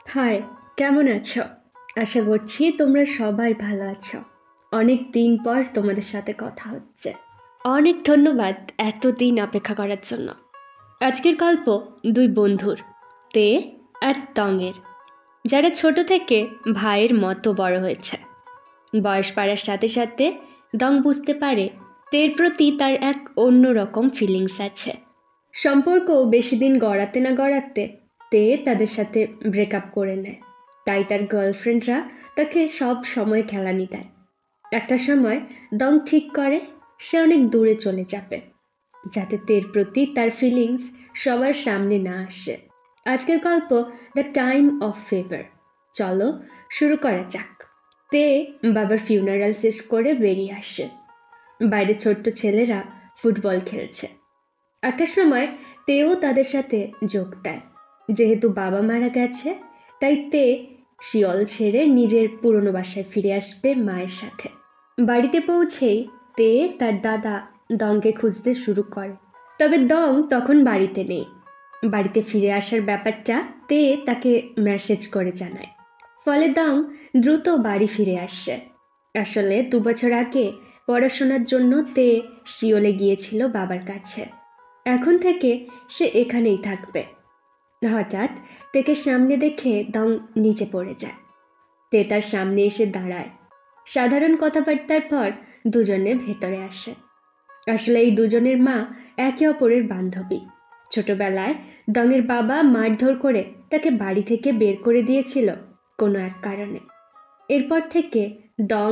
High, কেমন আছো? আশা করছি তোমরা সবাই ভালো আছো। অনেক দিন পর তোমাদের সাথে কথা হচ্ছে। অনেক ধন্যবাদ এতদিন অপেক্ষা করার জন্য। আজকের গল্প দুই বন্ধুর, তে আর তঙের, যারা ছোট থেকে ভাইয়ের মতো বড় হয়েছে। বয়স বাড়ার সাথে সাথে দং বুঝতে পারে তের প্রতি তার এক অন্যরকম ফিলিংস আছে। সম্পর্ক বেশি দিন গড়াতে না গড়াতে তে তাদের সাথে ব্রেকআপ করে নেয়। তাই তার গার্লফ্রেন্ডরা তাকে সব সময় খেলানি দেয়। একটা সময় দং ঠিক করে সে অনেক দূরে চলে যাবে, যাতে তের প্রতি তার ফিলিংস সবার সামনে না আসে। আজকের গল্প দ্য টাইম অফ ফেভার। চলো শুরু করা যাক। তে বাবার ফিউনারাল শেষ করে বেরিয়ে আসে। বাইরে ছোট্ট ছেলেরা ফুটবল খেলছে। একটা সময় তেও তাদের সাথে যোগ দেয়। যেহেতু বাবা মারা গেছে, তাই তে শিয়ল ছেড়ে নিজের পুরনো বাসায় ফিরে আসবে মায়ের সাথে। বাড়িতে পৌঁছেই তে তার দাদা দংকে খুঁজতে শুরু করে। তবে দং তখন বাড়িতে নেই। বাড়িতে ফিরে আসার ব্যাপারটা তে তাকে মেসেজ করে জানায়। ফলে দং দ্রুত বাড়ি ফিরে আসছে। আসলে 2 বছর আগে পড়াশোনার জন্য তে শিওলে গিয়েছিল বাবার কাছে। এখন থেকে সে এখানেই থাকবে। হঠাৎ তেকে সামনে দেখে দং নিচে পড়ে যায়। তে তার সামনে এসে দাঁড়ায়। সাধারণ কথাবার্তার পর দুজনে ভেতরে আসে। আসলে এই দুজনের মা একে অপরের বান্ধবী। ছোটবেলায় দংয়ের বাবা মারধর করে তাকে বাড়ি থেকে বের করে দিয়েছিল কোনো এক কারণে। এরপর থেকে দং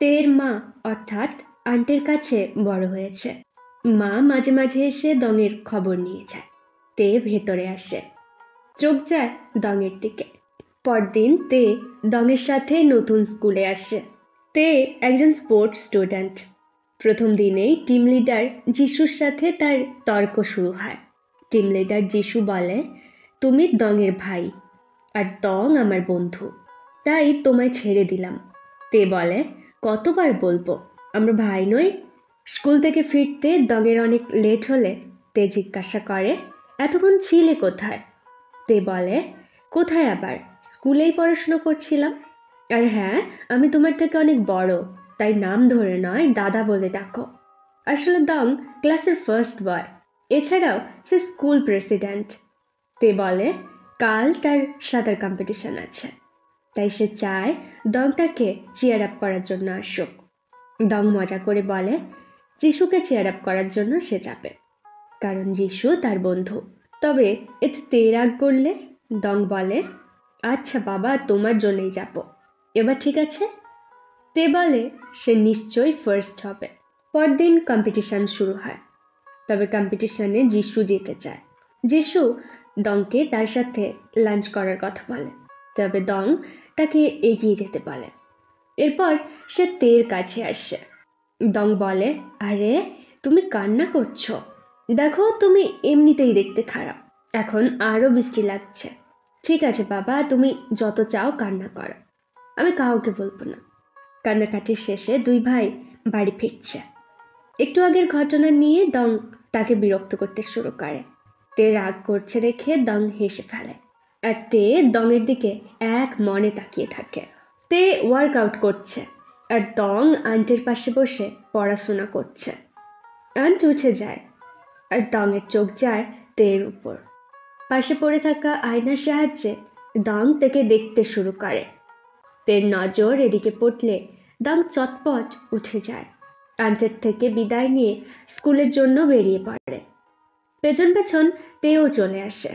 তের মা অর্থাৎ আন্টির কাছে বড় হয়েছে। মা মাঝে মাঝে এসে দংয়ের খবর নিয়ে যায়। তে ভেতরে আসে, চোখ যায় দংয়ের দিকে। পরদিন তে দংয়ের সাথে নতুন স্কুলে আসে। তে একজন স্পোর্টস স্টুডেন্ট। প্রথম দিনেই টিম লিডার যিশুর সাথে তার তর্ক শুরু হয়। টিম লিডার যিশু বলে, তুমি দংয়ের ভাই আর দং আমার বন্ধু, তাই তোমায় ছেড়ে দিলাম। তে বলে, কতবার বলবো আমরা ভাই নই? স্কুল থেকে ফিরতে দংয়ের অনেক লেট হলে তে জিজ্ঞাসা করে, এতক্ষণ ছিলে কোথায়? তে বলে, কোথায় আবার, স্কুলেই পড়াশুনো করছিলাম। আর হ্যাঁ, আমি তোমার থেকে অনেক বড়, তাই নাম ধরে নয় দাদা বলে ডাকো। আসলে দং ক্লাসের ফার্স্ট বয়, এছাড়াও সে স্কুল প্রেসিডেন্ট। তে বলে, কাল তার সাঁতার কম্পিটিশন আছে, তাই সে চায় দং তাকে চিয়ার আপ করার জন্য আসুক। দং মজা করে বলে, যিশুকে চেয়ার আপ করার জন্য সে যাবে, কারণ যিশু তার বন্ধু। তবে এতে তে রাগ করলে দং বলে, আচ্ছা বাবা, তোমার জন্যই যাব, এবার ঠিক আছে? তে বলে সে নিশ্চয়ই ফার্স্ট হবে। পরদিন কম্পিটিশন শুরু হয়। তবে কম্পিটিশনে যিশু জিতে যায়। যিশু দংকে তার সাথে লাঞ্চ করার কথা বলে, তবে দং তাকে এগিয়ে যেতে বলে। এরপর সে তের কাছে আসে। দং বলে, আরে তুমি কান্না করছো, দেখো তুমি এমনিতেই দেখতে খারাপ, এখন আরও বৃষ্টি লাগছে। ঠিক আছে বাবা, তুমি যত চাও কান্না করো, আমি কাউকে বলবো না। কান্নাকাটির শেষে দুই ভাই বাড়ি ফিরছে। একটু আগের ঘটনা নিয়ে দং তাকে বিরক্ত করতে শুরু করে। তে রাগ করছে দেখে দং হেসে ফেলে, আর তে দংয়ের দিকে এক মনে তাকিয়ে থাকে। তে ওয়ার্কআউট করছে আর দং আন্টির পাশে বসে পড়াশোনা করছে। আন্ট উঠে যায় আর দংয়ের চোখ যায় তের উপর। পাশে পড়ে থাকা আয়নার সাহায্যে দং তাকে দেখতে শুরু করে। তের নজর এদিকে পড়লে দং চটপট উঠে যায়। আন্টের থেকে বিদায় নিয়ে স্কুলের জন্য বেরিয়ে পড়ে। পেছন পেছন তেও চলে আসে।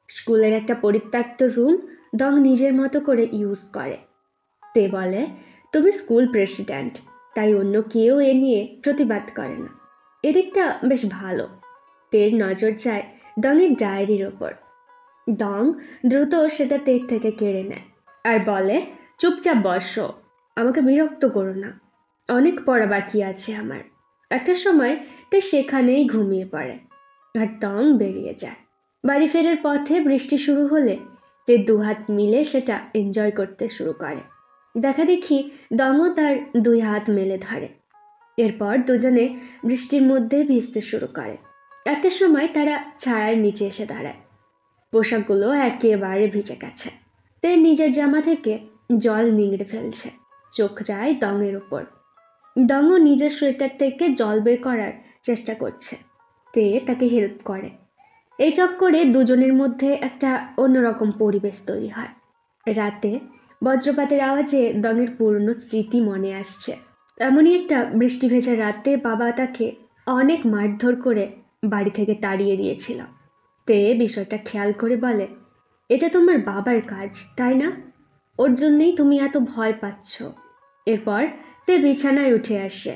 স্কুলের একটা পরিত্যক্ত রুম দং নিজের মতো করে ইউজ করে। তে বলে, তুমি স্কুল প্রেসিডেন্ট, তাই অন্য কেউ এ নিয়ে প্রতিবাদ করে না, এদিকটা বেশ ভালো। তের নজর যায় দংয়ের ডায়েরির ওপর। দং দ্রুত সেটা তের থেকে কেড়ে নেয় আর বলে, চুপচাপ বসো, আমাকে বিরক্ত করো না, অনেক পড়া বাকি আছে আমার। একটা সময় তে সেখানেই ঘুমিয়ে পড়ে আর দং বেরিয়ে যায়। বাড়ি ফেরার পথে বৃষ্টি শুরু হলে তে দুহাত মিলে সেটা এনজয় করতে শুরু করে। দেখা দেখি দংও তার 2 হাত মেলে ধরে। এরপর দুজনে বৃষ্টির মধ্যে ভিজতে শুরু করে। একটা সময় তারা ছায়ার নিচে এসে দাঁড়ায়। পোশাকগুলো একেবারে ভিজে গেছে। তে নিজের জামা থেকে জল নিংড়ে ফেলছে। চোখ যায় দঙের উপর। দঙও নিজের সোয়েটার থেকে জল বের করার চেষ্টা করছে। তে তাকে হেল্প করে। এই চক্করে দুজনের মধ্যে একটা অন্যরকম পরিবেশ তৈরি হয়। রাতে বজ্রপাতের আওয়াজে দঙের পুরনো স্মৃতি মনে আসছে। এমনই একটা বৃষ্টি ভেজা রাতে বাবা তাকে অনেক মারধর করে বাড়ি থেকে তাড়িয়ে দিয়েছিল। তে বিষয়টা খেয়াল করে বলে, এটা তোমার বাবার কাজ, তাই না? ওর জন্যেই তুমি এত ভয় পাচ্ছ। এরপর তে বিছানায় উঠে আসে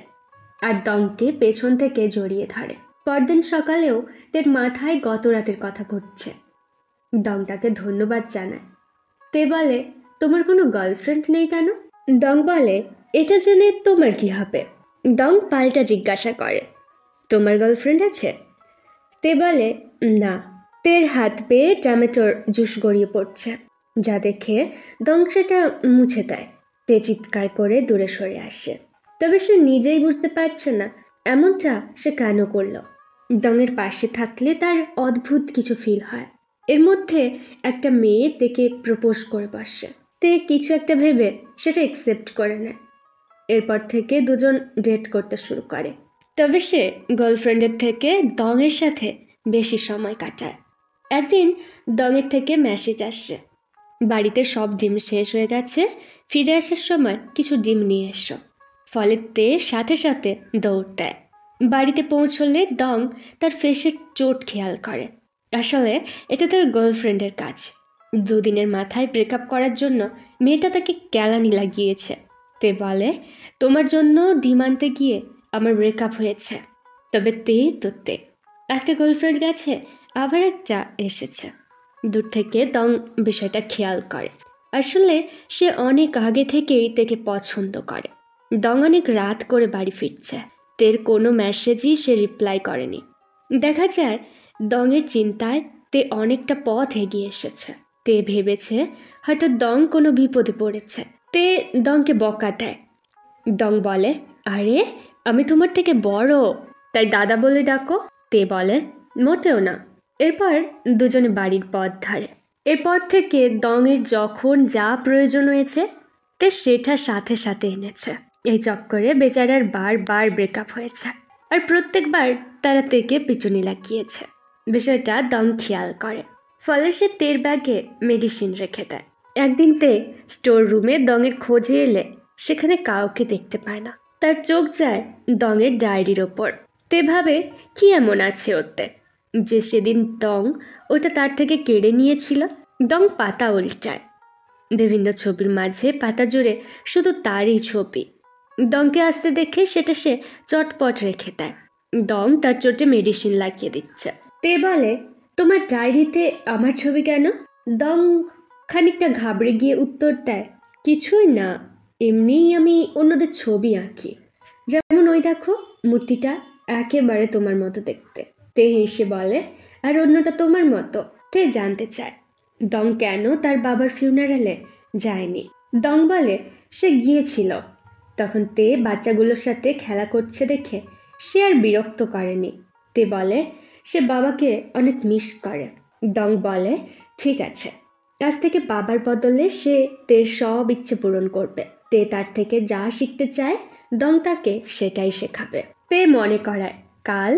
আর দংকে পেছন থেকে জড়িয়ে ধরে। পরদিন সকালেও তের মাথায় গত রাতের কথা ঘুরছে। দং তাকে ধন্যবাদ জানায়। তে বলে, তোমার কোনো গার্লফ্রেন্ড নেই কেন? দং বলে, এটা জেনে তোমার কি হবে? দং পাল্টা জিজ্ঞাসা করে, তোমার গার্লফ্রেন্ড আছে? তে বলে, না। তের হাত পেয়ে টমেটোর জুস গড়িয়ে পড়ছে, যা দেখে দং সেটা মুছে দেয়। তে চিৎকার করে দূরে সরে আসে। তবে সে নিজেই বুঝতে পারছে না এমনটা সে কেন করল। দঙের পাশে থাকলে তার অদ্ভুত কিছু ফিল হয়। এর মধ্যে একটা মেয়ে তেকে প্রপোজ করে বসে। তে কিছু একটা ভেবে সেটা অ্যাকসেপ্ট করে নেয়। এরপর থেকে দুজন ডেট করতে শুরু করে। তবে সে গার্লফ্রেন্ডের থেকে দঙের সাথে বেশি সময় কাটায়। একদিন দঙের থেকে মেসেজ আসছে, বাড়িতে সব ডিম শেষ হয়ে গেছে, ফিরে আসার সময় কিছু ডিম নিয়ে এসো। ফলে তে সাথে সাথে দৌড় দেয়। বাড়িতে পৌঁছলে দং তার ফেসের চোট খেয়াল করে। আসলে এটা তার গার্লফ্রেন্ডের কাজ। দুদিনের মাথায় ব্রেকআপ করার জন্য মেয়েটা তাকে কেলানি লাগিয়েছে। তে বলে, তোমার জন্য ডিম আনতে গিয়ে আমার ব্রেকআপ হয়েছে। তবে তে একটা গার্লফ্রেন্ড গেছে, আবার একটা এসেছে। দূর থেকে দং বিষয়টা খেয়াল করে। আসলে সে অনেক আগে থেকেই তেকে পছন্দ করে। দং অনেক রাত করে বাড়ি ফিরছে। তের কোনো মেসেজই সে রিপ্লাই করেনি। দেখা যায় দঙের চিন্তায় তে অনেকটা পথ এগিয়ে এসেছে। তে ভেবেছে হয়তো দং কোনো বিপদে পড়েছে। তে দংকে বকা দেয়। দং বলে, আরে আমি তোমার থেকে বড়, তাই দাদা বলে ডাকো। তে বলে, মোটেও না। এরপর দুজনে বাড়ির পথ ধরে। এরপর থেকে দঙের যখন যা প্রয়োজন হয়েছে তে সেটা সাথে সাথে এনেছে। এই চক্করে বেচারার বারবার ব্রেকআপ হয়েছে, আর প্রত্যেকবার তারা তেকে পিছুনি লাগিয়েছে। বিষয়টা দং খেয়াল করে। ফলে সে তের ব্যাগে মেডিসিন রেখে দেয়। একদিন তে স্টোর রুমে দঙের খোঁজে এলে সেখানে কাউকে দেখতে পায় না। তার চোখ যায় দঙের ডায়েরির ওপর। তে ভাবে, কি এমন আছে ওতে যে সেদিন দং ওটা তার থেকে কেড়ে নিয়েছিল। দং পাতা উল্টায়। বিভিন্ন ছবির মাঝে পাতা জুড়ে শুধু তারই ছবি। দংকে আসতে দেখে সেটা সে চটপট রেখে দেয়। দং তার চোটে মেডিসিন লাগিয়ে দিচ্ছে। তে বলে, তোমার ডায়েরিতে আমার ছবি কেন? দং খানিকটা ঘাবড়ে গিয়ে উত্তর দেয়, কিছুই না, এমনিই আমি অন্যদের ছবি আঁকি। যেমন ওই দেখো মূর্তিটা একেবারে তোমার মতো দেখতে। তে হেসে বলে, আর অন্যটা তোমার মতো? তে জানতে চায় দং কেন তার বাবার ফিউনারালে যায়নি। দং বলে, সে গিয়েছিল, তখন তে বাচ্চাগুলোর সাথে খেলা করছে দেখে সে আর বিরক্ত করেনি। তে বলে, সে বাবাকে অনেক মিস করে। দং বলে, ঠিক আছে, আজ থেকে বাবার বদলে সে তের সব ইচ্ছে পূরণ করবে। তে তার থেকে যা শিখতে চায় দং তাকে সেটাই শেখাবে। তে মনে করায় কাল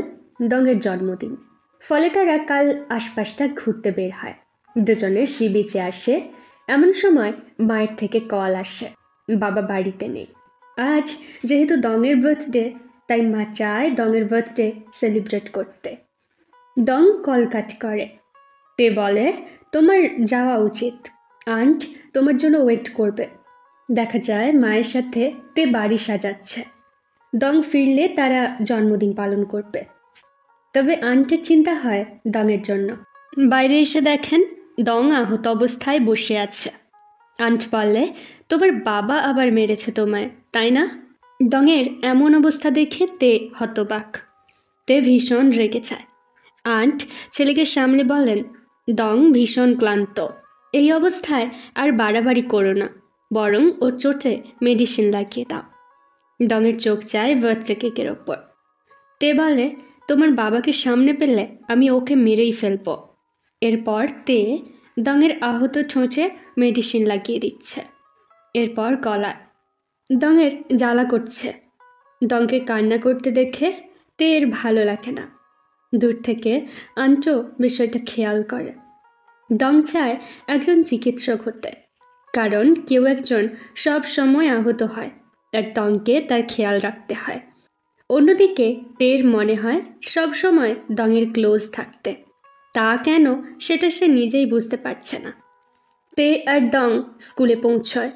দঙের জন্মদিন। ফলে তারা কাল আশপাশটা ঘুরতে বের হয়। দুজনে সি বিচে আসে। এমন সময় মায়ের থেকে কল আসে, বাবা বাড়িতে নেই। আজ যেহেতু দঙের বার্থডে, তাই মা চায় দঙের বার্থডে সেলিব্রেট করতে। দং কল কাট করে। তে বলে, তোমার যাওয়া উচিত, আন্ট তোমার জন্য ওয়েট করবে। দেখা যায় মায়ের সাথে তে বাড়ি সাজাচ্ছে। দং ফিরলে তারা জন্মদিন পালন করবে। তবে আন্টের চিন্তা হয় দঙের জন্য। বাইরে এসে দেখেন দং আহত অবস্থায় বসে আছে। আন্ট বলে, তোমার বাবা আবার মেরেছে তোমায়, তাই না? দঙের এমন অবস্থা দেখে তে হতবাক। তে ভীষণ রেগে যায়। আন্ট ছেলেকে সামলে বলেন, দং ভীষণ ক্লান্ত, এই অবস্থায় আর বাড়াবাড়ি করো না, বরং ওর চোটে মেডিসিন লাগিয়ে দাও। দঙের চোখ চায় বাচ্চা কেকের ওপর। তে বলে, তোমার বাবাকে সামনে পেলে আমি ওকে মেরেই ফেলব। এরপর তে দঙের আহত ঠোঁচে মেডিসিন লাগিয়ে দিচ্ছে। এরপর গলায়। দঙের জ্বালা করছে। দঙকে কান্না করতে দেখে তের ভালো লাগে না। দূর থেকে আন্টো বিষয়টা খেয়াল করে। দং চায় একজন চিকিৎসক হতে, কারণ কেউ একজন সব সময় আহত হয় আর দংকে তার খেয়াল রাখতে হয়। অন্যদিকে তের মনে হয় সব সময় দঙের ক্লোজ থাকতে। তা কেন সেটা সে নিজেই বুঝতে পারছে না। তে আর দং স্কুলে পৌঁছয়,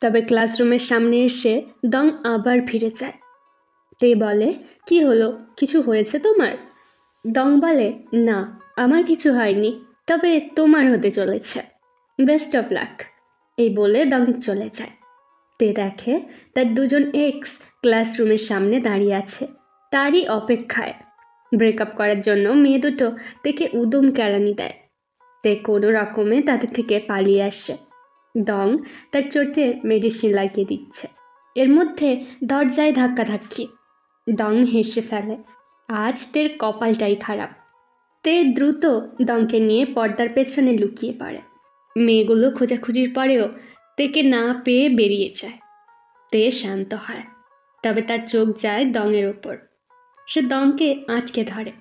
তবে ক্লাসরুমের সামনে এসে দং আবার ফিরে যায়। তে বলে, কি হলো, কিছু হয়েছে তোমার? দং বলে, না আমার কিছু হয়নি, তবে তোমার হতে চলেছে, বেস্ট অফ লাক। এই বলে দং চলে যায়। তে দেখে তার দুজন এক্স ক্লাসরুমের সামনে দাঁড়িয়ে আছে, তারই অপেক্ষায়। ব্রেকআপ করার জন্য মেয়ে দুটো তেকে উদম কেলানি দেয়। তে কোনো রকমে তাদের থেকে পালিয়ে আসে। দং তার চোটে মেডিসিন লাগিয়ে দিচ্ছে। এর মধ্যে দরজায় ধাক্কাধাক্কি। দং হেসে ফেলে। আজ তের কপালটাই খারাপ। তে দ্রুত দংকে নিয়ে পর্দার পেছনে লুকিয়ে পড়ে। মেয়েগুলো খোঁজাখুঁজির পরেও তেকে না পেয়ে বেরিয়ে যায়। তে শান্ত হয়, তবে তার চোখ যায় দঙের ওপর। সে দংকে আটকে ধরে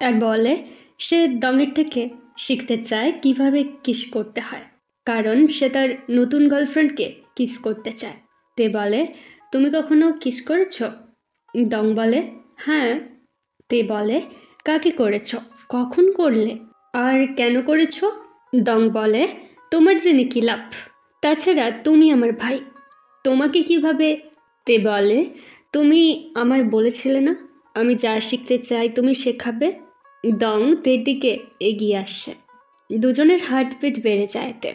আর বলে সে দঙের থেকে শিখতে চায় কিভাবে কিস করতে হয়, কারণ সে তার নতুন গার্লফ্রেন্ডকে কিস করতে চায়। তে বলে, তুমি কখনো কিস করেছ? দং বলে, হ্যাঁ। তে বলে, কাকে করেছ, কখন করলে, আর কেন করেছ? দং বলে, তোমার জেনে কি লাভ, তাছাড়া তুমি আমার ভাই, তোমাকে কিভাবে? তে বলে, তুমি আমায় বলেছিলে না আমি যা শিখতে চাই তুমি শেখাবে? দং তের দিকে এগিয়ে আসে। দুজনের হার্টবিট বেড়ে যায় তে।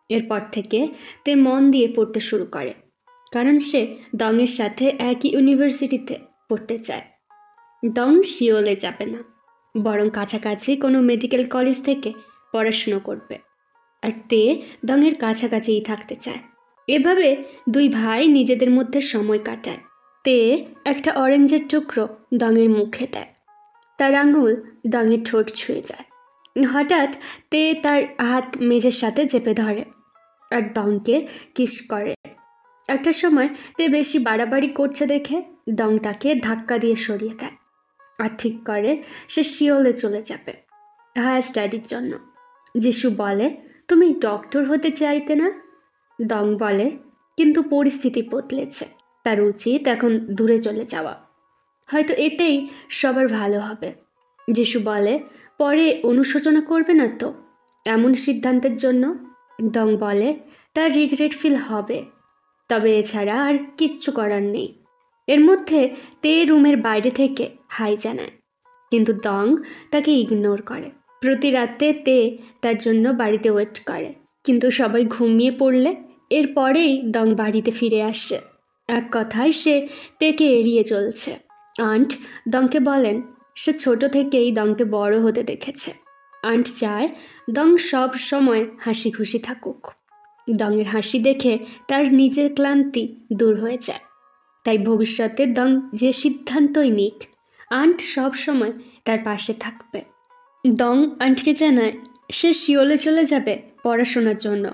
এরপর থেকে তে মন দিয়ে পড়তে শুরু করে, কারণ সে দংয়ের সাথে একই ইউনিভার্সিটিতে পড়তে চায়। দং শিওলে যাবে না, বরং কাছাকাছি কোনো মেডিকেল কলেজ থেকে পড়াশুনো করবে। আর তে দংয়ের কাছাকাছিই থাকতে চায়। এভাবে দুই ভাই নিজেদের মধ্যে সময় কাটায়। তে একটা অরেঞ্জের টুকরো দংয়ের মুখে দেয়। তার আঙুল দংয়ের ঠোঁট ছুঁয়ে যায়। হঠাৎ তে তার হাত মেঝের সাথে চেপে ধরে আর দংকে কিস করে। একটা সময় তে বেশি বাড়াবাড়ি করছে দেখে দং তাকে ধাক্কা দিয়ে সরিয়ে দেয় আর ঠিক করে সে শিওলে চলে যাবে হায়ার স্টাডির জন্য। যিশু বলে, তুমি ডক্টর হতে চাইতে না? দং বলে, কিন্তু পরিস্থিতি বদলেছে, তার উচিত এখন দূরে চলে যাওয়া, হয়তো এতেই সবার ভালো হবে। যিশু বলে, পরে অনুশোচনা করবে না তো এমন সিদ্ধান্তের জন্য? দং বলে, তার রিগ্রেট ফিল হবে, তবে এছাড়া আর কিচ্ছু করার নেই। এর মধ্যে তে রুমের বাইরে থেকে হাই জানায়, কিন্তু দং তাকে ইগনোর করে। প্রতি রাতে তে তার জন্য বাড়িতে ওয়েট করে, কিন্তু সবাই ঘুমিয়ে পড়লে এরপরেই দং বাড়িতে ফিরে আসে। এক কথায় সে তেকে এড়িয়ে চলছে। আন্ট দংকে বলেন সে ছোট থেকেই দংকে বড় হতে দেখেছে। আন্ট চায় দং সব সময় হাসি খুশি থাকুক। দংয়ের হাসি দেখে তার নিজের ক্লান্তি দূর হয়ে যায়। তাই ভবিষ্যতে দং যে সিদ্ধান্তই নিক, আন্ট সব সময় তার পাশে থাকবে। দং আন্টকে জানায় সে শিওলে চলে যাবে পড়াশোনার জন্য।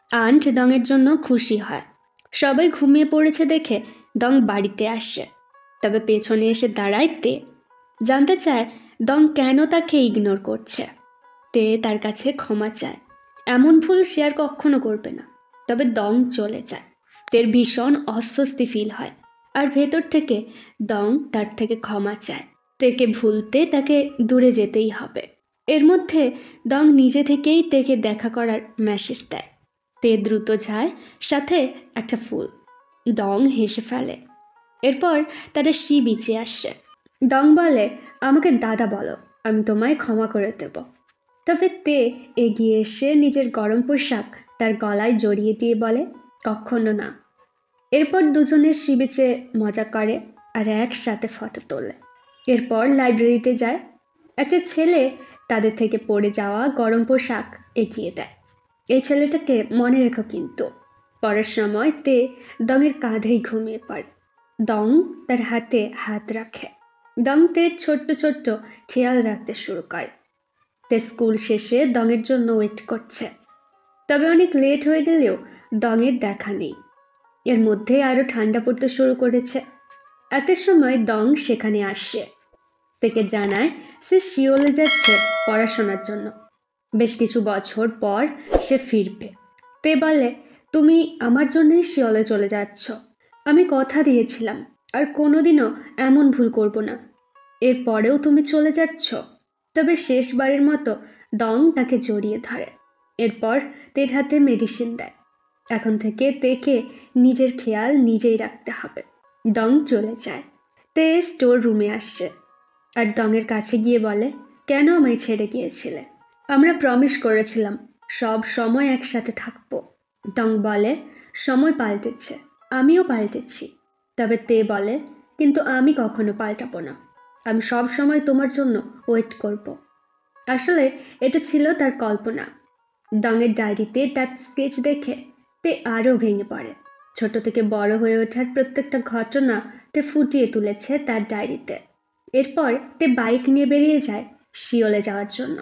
আন্ট দংয়ের জন্য খুশি হয়। সবাই ঘুমিয়ে পড়েছে দেখে দং বাড়িতে আসে, তবে পেছনে এসে দাঁড়ায় তে। জানতে চায় দং কেন তাকে ইগনোর করছে। তে তার কাছে ক্ষমা চায়, এমন ভুল সে আর কখনো করবে না। তবে দং চলে যায়। তের ভীষণ অস্বস্তি ফিল হয়, আর ভেতর থেকে দং তার থেকে ক্ষমা চায়। তেকে ভুলতে তাকে দূরে যেতেই হবে। এর মধ্যে দং নিজে থেকেই তেকে দেখা করার মেসেজ দেয়। তে দ্রুত যায়, সাথে একটা ফুল। দং হেসে ফেলে। এরপর তারা সি বিচে আসে। দং বলে, আমাকে দাদা বলো, আমি তোমায় ক্ষমা করে দেব। তবে তে এগিয়ে এসে নিজের গরম পোশাক তার গলায় জড়িয়ে দিয়ে বলে, কখনো না। এরপর দুজনের সি বিচে মজা করে আর একসাথে ফটো তোলে। এরপর লাইব্রেরিতে যায়। একটা ছেলে তাদের থেকে পড়ে যাওয়া গরম পোশাক এগিয়ে দেয়। এই ছেলেটাকে মনে রেখো কিন্তু। পড়ার সময় তে দংয়ের কাঁধেই ঘুমিয়ে পড়ে। দং তার হাতে হাত রাখে। দং তের ছোট্ট ছোট্ট খেয়াল রাখতে শুরু করে। তে স্কুল শেষে দঙের জন্য ওয়েট করছে। তবে অনেক লেট হয়ে গেলেও দঙের দেখা নেই। এর মধ্যে আরও ঠান্ডা পড়তে শুরু করেছে। একটা সময় দং সেখানে আসে, থেকে জানায় সে শিওলে যাচ্ছে পড়াশোনার জন্য। বেশ কিছু বছর পর সে ফিরবে। তে বলে, তুমি আমার জন্যই শিওলে চলে যাচ্ছ। আমি কথা দিয়েছিলাম আর কোনোদিনও এমন ভুল করব না। এরপরেও তুমি চলে যাচ্ছ। তবে শেষবারের মতো দং তাকে জড়িয়ে ধরে। এরপর তের হাতে মেডিসিন দেয়। এখন থেকে তেকে নিজের খেয়াল নিজেই রাখতে হবে। দং চলে যায়। তে স্টোর রুমে আসছে আর দঙের কাছে গিয়ে বলে, কেন আমায় ছেড়ে গিয়েছিলে? আমরা প্রমিস করেছিলাম সব সময় একসাথে থাকবো। দং বলে, সময় পাল্টেছে, আমিও পাল্টেছি। তবে তে বলে, কিন্তু আমি কখনো পাল্টাবো না। আমি সব সময় তোমার জন্য ওয়েট করব। আসলে এটা ছিল তার কল্পনা। দঙের ডায়েরিতে তার স্কেচ দেখে তে আরও ভেঙে পড়ে। ছোট থেকে বড় হয়ে ওঠার প্রত্যেকটা ঘটনা তে ফুটিয়ে তুলেছে তার ডায়েরিতে। এরপর তে বাইক নিয়ে বেরিয়ে যায় শিওলে যাওয়ার জন্য।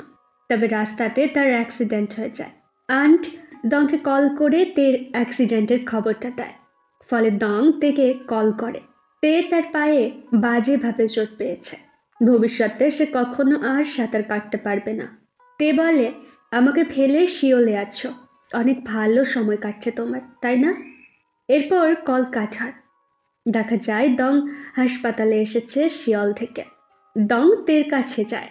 তবে রাস্তাতে তার অ্যাক্সিডেন্ট হয়ে যায়। আন্ট দংকে কল করে তের অ্যাক্সিডেন্টের খবরটা দেয়। ফলে দং তেকে কল করে। তে তার পায়ে বাজেভাবে চোট পেয়েছে। ভবিষ্যতে সে কখনো আর সাঁতার কাটতে পারবে না। তে বলে, আমাকে ফেলে শিওলে আছো, অনেক ভালো সময় কাটছে তোমার, তাই না? এরপর কল কাট হয়। দেখা যায় দং হাসপাতালে এসেছে শিয়ল থেকে। দং তের কাছে যায়।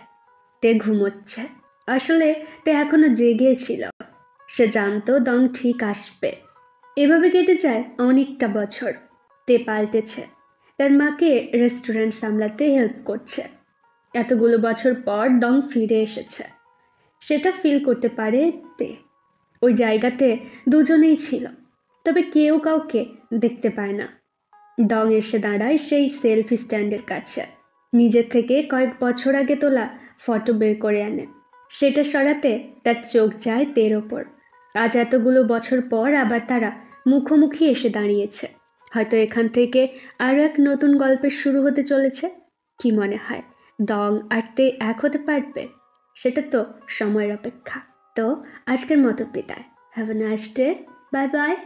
তে ঘুমোচ্ছে। আসলে তে এখনো জেগেছিল। সে জানতো দং ঠিক আসবে। এভাবে কেটে যায় অনেকটা বছর। তে পাল্টেছে। তার মাকে রেস্টুরেন্ট সামলাতে হেল্প করছে। এতগুলো বছর পর দং ফিরে এসেছে। সেটা ফিল করতে পারে তে। ওই জায়গাতে দুজনেই ছিল, তবে কেউ কাউকে দেখতে পায় না। দং এসে দাঁড়ায় সেই সেলফি স্ট্যান্ডের কাছে। নিজের থেকে কয়েক বছর আগে তোলা ফটো বের করে আনে। সেটা সরাতে তার চোখ যায় তের ওপর। আজ এতগুলো বছর পর আবার তারা মুখোমুখি এসে দাঁড়িয়েছে। হয়তো এখান থেকে আরও এক নতুন গল্পের শুরু হতে চলেছে। কি মনে হয়, দং আর তে এক হতে পারবে? সেটা তো সময়ের অপেক্ষা। তো আজকের মতো বিদায়। Have a nice day. Bye bye.